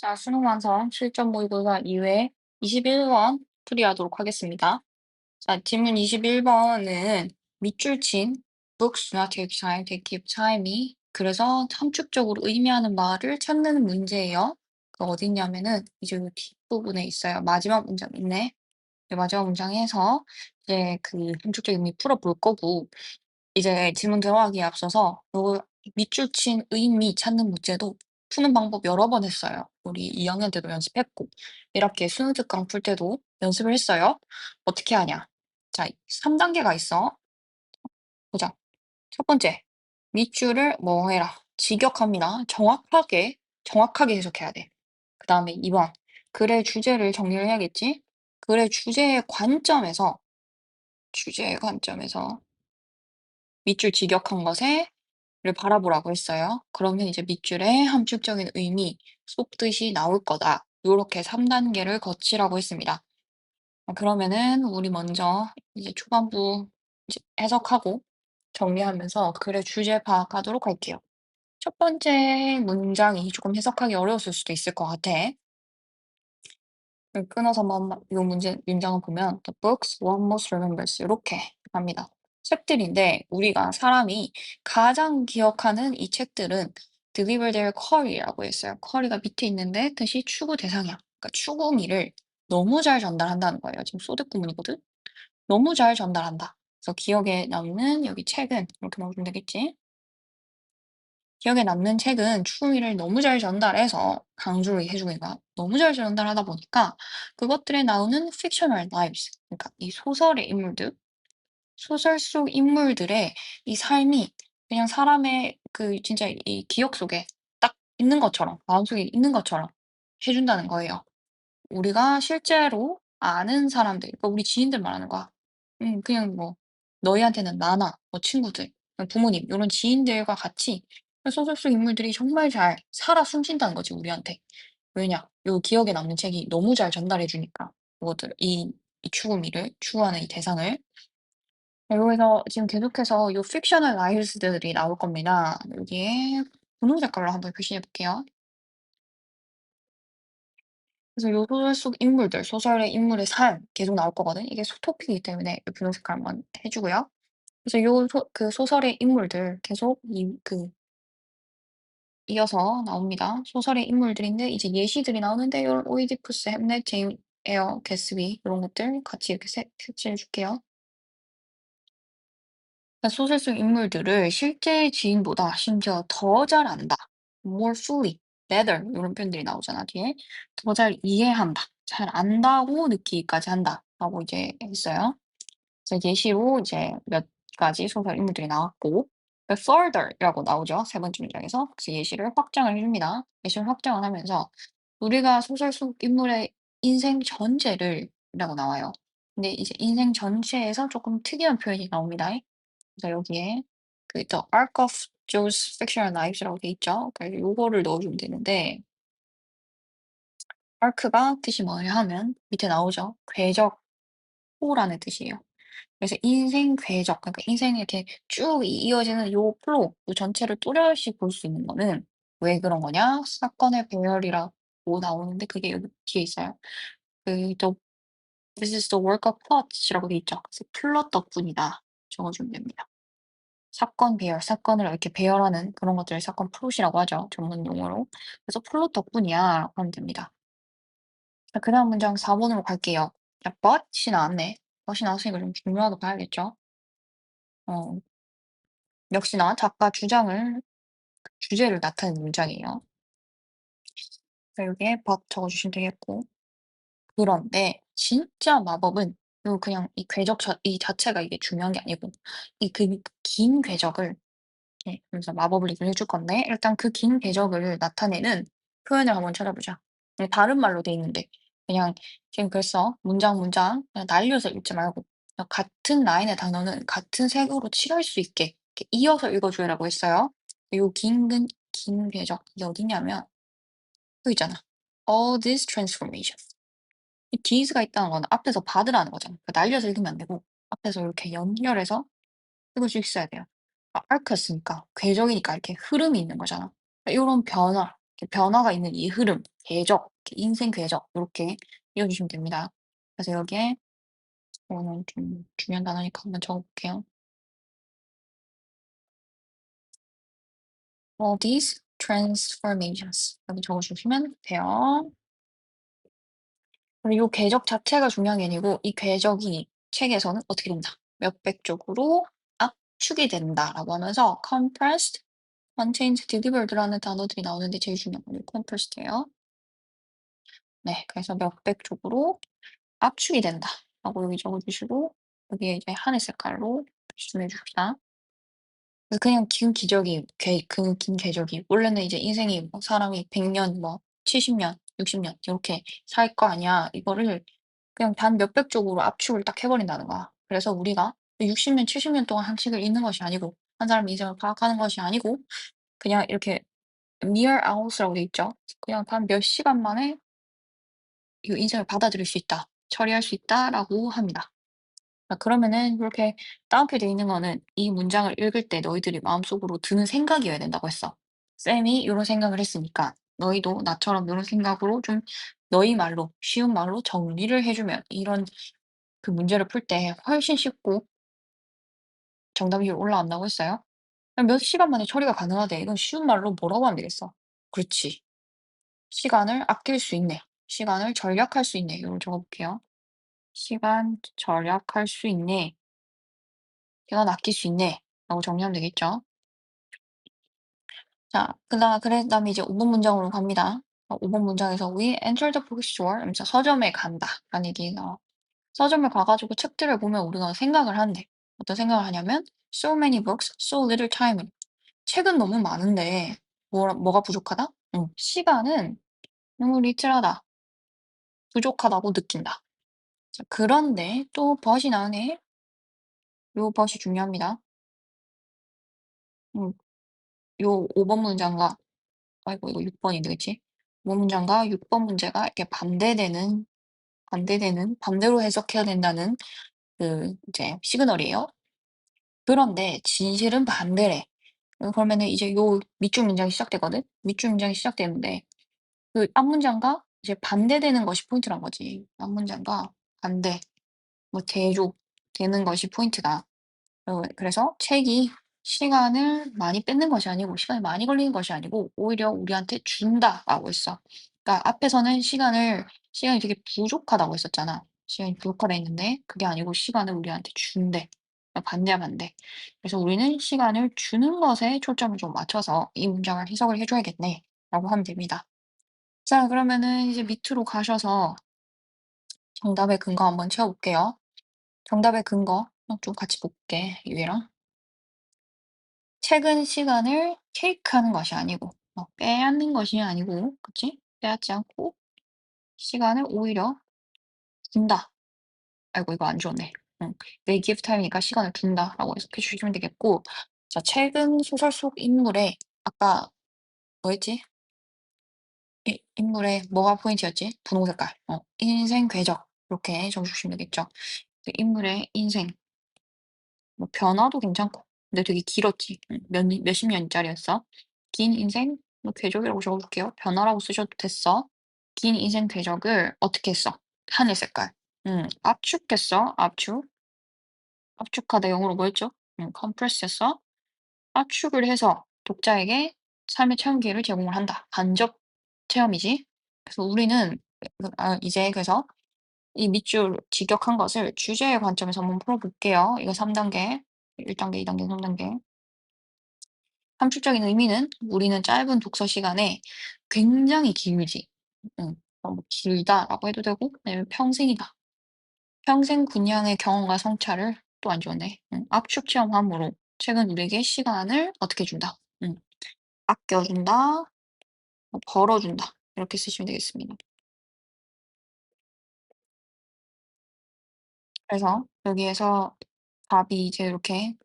자, 수능 완성 실전 모의고사 2회 21번 풀이하도록 하겠습니다. 자, 질문 21번은 밑줄 친 books do not take time, they keep time이 그래서 함축적으로 의미하는 말을 찾는 문제예요. 그 어딨냐면은 이제 요 뒷부분에 있어요. 마지막 문장 있네. 네, 마지막 문장에서 이제 그 함축적 의미 풀어볼 거고 이제 질문 들어가기에 앞서서 요 밑줄 친 의미 찾는 문제도 푸는 방법 여러 번 했어요. 우리 2학년 때도 연습했고 이렇게 수능 특강 풀 때도 연습을 했어요. 어떻게 하냐? 자, 3단계가 있어. 보자. 첫 번째, 밑줄을 뭐 해라. 직역합니다. 정확하게 해석해야 돼. 그 다음에 2번, 글의 주제를 정리를 해야겠지? 글의 주제의 관점에서 밑줄 직역한 것에 를 바라보라고 했어요. 그러면 이제 밑줄에 함축적인 의미, 쏙뜻이 나올 거다. 요렇게 3단계를 거치라고 했습니다. 그러면은 우리 먼저 이제 초반부 이제 해석하고 정리하면서 글의 주제 파악하도록 할게요. 첫 번째 문장이 조금 해석하기 어려웠을 수도 있을 것 같아. 끊어서 한번 요 문장을 보면 The books one most remembers 이렇게 합니다. 책들인데 우리가 사람이 가장 기억하는 이 책들은 deliver their query라고 했어요. query가 밑에 있는데 뜻이 추구 대상이야. 그러니까 추구미를 너무 잘 전달한다는 거예요. 지금 소득 구문이거든. 너무 잘 전달한다. 그래서 기억에 남는 여기 책은 이렇게 넣어주면 되겠지. 기억에 남는 책은 추후미를 너무 잘 전달해서 강조를 해주는 거야. 너무 잘 전달하다 보니까 그것들에 나오는 fictional lives, 그러니까 이 소설의 인물들, 소설 속 인물들의 이 삶이 그냥 사람의 그 진짜 이 기억 속에 딱 있는 것처럼, 마음속에 있는 것처럼 해준다는 거예요. 우리가 실제로 아는 사람들, 그러니까 우리 지인들 말하는 거야. 그냥 뭐 너희한테는 나나, 뭐 친구들, 부모님, 이런 지인들과 같이 소설 속 인물들이 정말 잘 살아 숨쉰다는 거지, 우리한테. 왜냐? 요 기억에 남는 책이 너무 잘 전달해 주니까. 이것들, 이 추구미를, 추구하는 이 대상을. 여기서 지금 계속해서 요 fictional lives들이 나올 겁니다. 여기에 분홍 색깔로 한번 표시해 볼게요. 그래서 요 소설 속 인물들, 소설의 인물의 삶 계속 나올 거거든. 이게 토픽이기 때문에 요 분홍 색깔 한번 해 주고요. 그래서 그 소설의 인물들 계속 이어서 나옵니다. 소설의 인물들인데 이제 예시들이 나오는데 요 오이디푸스, 햄릿, 제임 에어, 개스비 이런 것들 같이 이렇게 색칠해 줄게요. 그러니까 소설 속 인물들을 실제 지인보다 심지어 더 잘 안다. more fully, better 이런 표현들이 나오잖아, 뒤에. 더 잘 이해한다. 잘 안다고 느끼기까지 한다라고 이제 했어요. 그래서 예시로 이제 몇 가지 소설 인물들이 나왔고 further이라고 나오죠. 세 번째 문장에서. 그래서 예시를 확장을 해 줍니다. 예시를 확장을 하면서 우리가 소설 속 인물의 인생 전체를 이라고 나와요. 근데 이제 인생 전체에서 조금 특이한 표현이 나옵니다. 그래서 여기에 그 The Arc of Joe's Fictional Life'이라고 돼 있죠. 그래서 요거를 넣어주면 되는데 arc가 뜻이 뭐냐 하면 밑에 나오죠. 궤적, 호라는 뜻이에요. 그래서 인생 궤적, 그러니까 인생이 이렇게 쭉 이어지는 요 플로우, 요 전체를 또렷이 볼 수 있는 거는 왜 그런 거냐? 사건의 배열이라고 나오는데 그게 여기 뒤에 있어요. This is the work of plot이라고 돼 있죠. 그래서 플롯 덕분이다. 적어주면 됩니다. 사건 배열, 사건을 이렇게 배열하는 그런 것들을 사건 플롯이라고 하죠. 전문 용어로. 그래서 플롯 덕분이야. 하면 됩니다. 자, 그 다음 문장 4번으로 갈게요. 자, but이 나왔네. but이 나왔으니까 좀 중요하게 봐야겠죠. 어, 역시나 작가 주제를 나타내는 문장이에요. 자, 여기에 but 적어주시면 되겠고. 그런데 진짜 마법은 요 그냥 이 궤적 이 자체가 이게 중요한 게 아니고 이 그 긴 궤적을 그래서 마법을 얘기를 해줄 건데 일단 그 긴 궤적을 나타내는 표현을 한번 찾아보자. 다른 말로 돼 있는데 그냥 지금 글써 문장 그냥 날려서 읽지 말고 그냥 같은 라인의 단어는 같은 색으로 칠할 수 있게 이렇게 이어서 읽어줘라고 했어요. 요 긴 궤적 이게 어디냐면 여기 있잖아. All this transformation. 이 this가 있다는 거는 앞에서 받으라는 거잖아. 그러니까 날려서 읽으면 안 되고 앞에서 이렇게 연결해서 읽을 수 있어야 돼요. arc였으니까 궤적이니까 이렇게 흐름이 있는 거잖아. 요런 변화, 이렇게 변화가 있는 이 흐름, 궤적, 이렇게 인생 궤적 요렇게 이어주시면 됩니다. 그래서 여기에 이거는 좀 중요한 단어니까 한번 적어 볼게요. All these transformations 여기 적어 주시면 돼요. 그리고 요 궤적 자체가 중요한 게 아니고 이 궤적이 책에서는 어떻게 된다. 몇백 쪽으로 압축이 된다라고 하면서 compressed, contained, delivered라는 단어들이 나오는데 제일 중요한 건 요 compressed예요. 네, 그래서 몇백 쪽으로 압축이 된다라고 여기 적어 주시고 여기에 이제 하늘 색깔로 표시해 줍시다. 그냥 긴 기적이 그 긴 궤적이 원래는 이제 인생이 뭐 사람이 100년 뭐 70년 60년 이렇게 살 거 아니야. 이거를 그냥 단 몇백 쪽으로 압축을 딱 해 버린다는 거야. 그래서 우리가 60년 70년 동안 한 책을 읽는 것이 아니고 한 사람의 인생을 파악하는 것이 아니고 그냥 이렇게 mere hours라고 돼 있죠. 그냥 단 몇 시간 만에 이 인생을 받아들일 수 있다. 처리할 수 있다라고 합니다. 그러면은 이렇게 따옴표 돼 있는 거는 이 문장을 읽을 때 너희들이 마음속으로 드는 생각이어야 된다고 했어. 쌤이 요런 생각을 했으니까 너희도 나처럼 요런 생각으로 좀 너희 말로 쉬운 말로 정리를 해 주면 이런 그 문제를 풀 때 훨씬 쉽고 정답이 올라온다고 했어요. 그럼 몇 시간 만에 처리가 가능하대. 이건 쉬운 말로 뭐라고 하면 되겠어? 그렇지. 시간을 아낄 수 있네. 시간을 절약할 수 있네. 요걸 적어 볼게요. 시간 절약할 수 있네. 시간 아낄 수 있네. 라고 정리하면 되겠죠. 자, 그다음에 이제 5번 문장으로 갑니다. 5번 문장에서 "We enter the bookstore." 이러면서 서점에 간다라는 얘기 나와. 서점에 가 가지고 책들을 보면 우리가 생각을 한대. 어떤 생각을 하냐면 "So many books, so little time." 책은 너무 많은데 뭐가 부족하다? 시간은 너무 리틀하다, 부족하다고 느낀다. 자, 그런데 또 but이 나오네. 요 but이 중요합니다. 음 요 5번 문장과 아이고 이거 6 번인데 그치? 5번 문장과 6번 문제가 이렇게 반대로 해석해야 된다는 그 이제 시그널이에요. 그런데 진실은 반대래. 그러면은 이제 요 밑줄 문장이 시작되거든. 밑줄 문장이 시작되는데 그 앞 문장과 이제 반대되는 것이 포인트란 거지. 앞 문장과 반대, 뭐 대조되는 것이 포인트다. 그래서 책이 시간을 많이 뺏는 것이 아니고 시간이 많이 걸리는 것이 아니고 오히려 우리한테 준다라고 했어. 그러니까 앞에서는 시간이 되게 부족하다고 했었잖아. 시간이 부족하다 했는데 그게 아니고 시간을 우리한테 준대. 그러니까 반대야 반대. 그래서 우리는 시간을 주는 것에 초점을 좀 맞춰서 이 문장을 해석을 해 줘야겠네라고 하면 됩니다. 자, 그러면은 이제 밑으로 가셔서 정답의 근거 한번 채워 볼게요. 정답의 근거 좀 같이 볼게 위에랑. 책은 시간을 테이크하는 것이 아니고 빼앗는 것이 아니고 그치? 빼앗지 않고 시간을 오히려 준다. 아이고 이거 안 좋네. They give time이니까 시간을 준다라고 해석해 주시면 되겠고 자, 책은 소설 속 인물의 아까 뭐였지? 인물의 뭐가 포인트였지? 분홍 색깔. 인생 궤적 이렇게 적어 주시면 되겠죠. 그 인물의 인생 뭐 변화도 괜찮고 근데 되게 길었지. 몇십 년짜리였어. 긴 인생 뭐 궤적이라고 적어 볼게요. 변화라고 쓰셔도 됐어. 긴 인생 궤적을 어떻게 했어? 하늘 색깔. 압축했어. 압축. 압축하다 영어로 뭐였죠? compress 했어. 압축을 해서 독자에게 삶의 체험 기회를 제공을 한다. 간접 체험이지. 그래서 우리는 이제 그래서 이 밑줄 직역한 것을 주제의 관점에서 한번 풀어 볼게요. 이거 3 단계, 1 단계, 2 단계, 3 단계. 함축적인 의미는 우리는 짧은 독서 시간에 굉장히 길지. 뭐 길다라고 해도 되고 아니면 평생이다. 평생 분량의 경험과 성찰을 또 안 좋네. 압축 체험함으로 책은 우리에게 시간을 어떻게 준다. 아껴준다, 뭐 벌어준다. 이렇게 쓰시면 되겠습니다. 그래서 여기에서 답이 이제 이렇게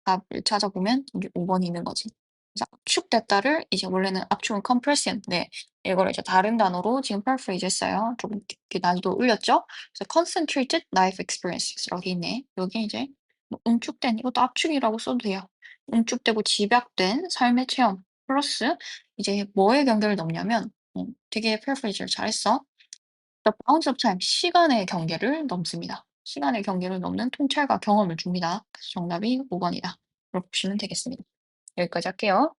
답을 찾아보면 이제 5 번이 있는 거지. 그래서 압축됐다를 이제 원래는 압축은 compress였는데 이거를 이제 다른 단어로 지금 paraphrase 했어요. 조금 이렇게 난이도 올렸죠. 그래서 concentrated life experiences라고 돼 있네. 여기 이제 뭐 응축된 이것도 압축이라고 써도 돼요. 응축되고 집약된 삶의 체험 플러스 이제 뭐의 경계를 넘냐면 되게 paraphrase 잘했어. The bounds of time 시간의 경계를 넘습니다. 시간의 경계를 넘는 통찰과 경험을 줍니다. 그래서 정답이 5 번이다. 그렇게 보시면 되겠습니다. 여기까지 할게요.